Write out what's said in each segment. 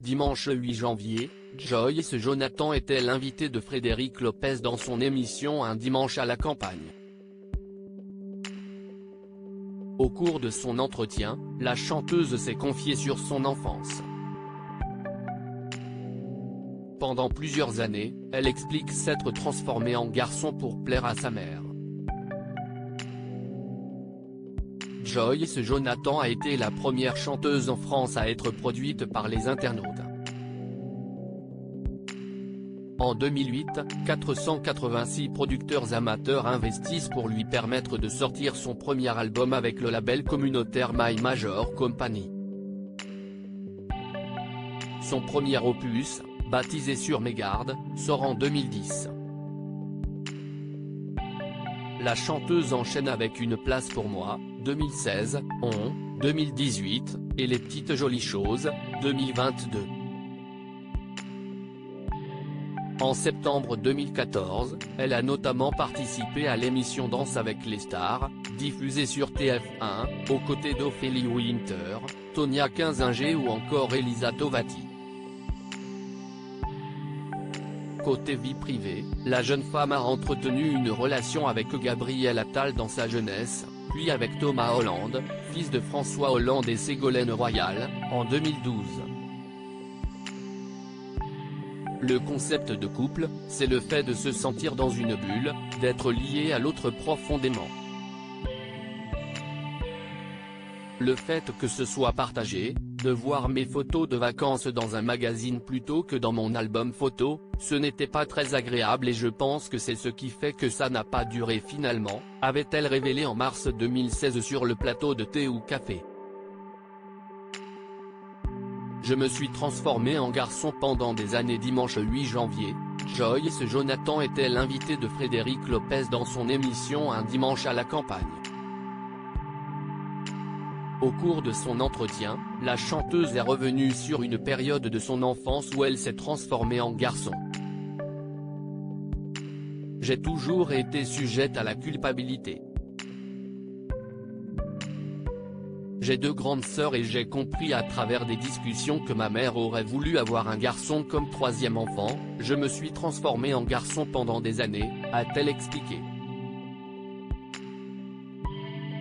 Dimanche 8 janvier, Joyce Jonathan était l'invitée de Frédéric Lopez dans son émission Un dimanche à la campagne. Au cours de son entretien, la chanteuse s'est confiée sur son enfance. Pendant plusieurs années, elle explique s'être transformée en garçon pour plaire à sa mère. Joyce Jonathan a été la première chanteuse en France à être produite par les internautes. En 2008, 486 producteurs amateurs investissent pour lui permettre de sortir son premier album avec le label communautaire My Major Company. Son premier opus, baptisé Sur mes gardes, sort en 2010. La chanteuse enchaîne avec Une place pour moi, 2016, On, 2018, et Les petites jolies choses, 2022. En septembre 2014, elle a notamment participé à l'émission Danse avec les stars, diffusée sur TF1, aux côtés d'Ophélie Winter, Tonia Kinzinger ou encore Elisa Tovati. Côté vie privée, la jeune femme a entretenu une relation avec Gabriel Attal dans sa jeunesse, puis avec Thomas Hollande, fils de François Hollande et Ségolène Royal, en 2012. Le concept de couple, c'est le fait de se sentir dans une bulle, d'être lié à l'autre profondément. Le fait que ce soit partagé, de voir mes photos de vacances dans un magazine plutôt que dans mon album photo, ce n'était pas très agréable et je pense que c'est ce qui fait que ça n'a pas duré finalement, avait-elle révélé en mars 2016 sur le plateau de Thé ou Café. Je me suis transformée en garçon pendant des années. Dimanche 8 janvier, Joyce Jonathan était l'invitée de Frédéric Lopez dans son émission Un dimanche à la campagne. Au cours de son entretien, la chanteuse est revenue sur une période de son enfance où elle s'est transformée en garçon. J'ai toujours été sujette à la culpabilité. J'ai 2 grandes sœurs et j'ai compris à travers des discussions que ma mère aurait voulu avoir un garçon comme 3e enfant, je me suis transformée en garçon pendant des années, a-t-elle expliqué.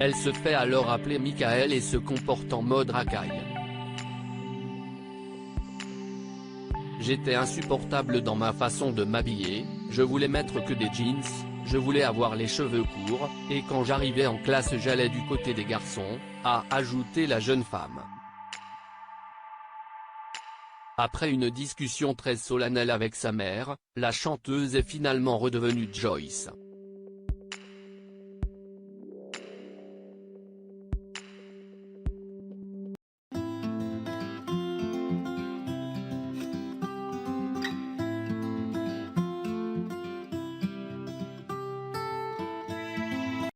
Elle se fait alors appeler Michael et se comporte en mode racaille. J'étais insupportable dans ma façon de m'habiller, je voulais mettre que des jeans, je voulais avoir les cheveux courts, et quand j'arrivais en classe j'allais du côté des garçons, a ajouté la jeune femme. Après une discussion très solennelle avec sa mère, la chanteuse est finalement redevenue Joyce.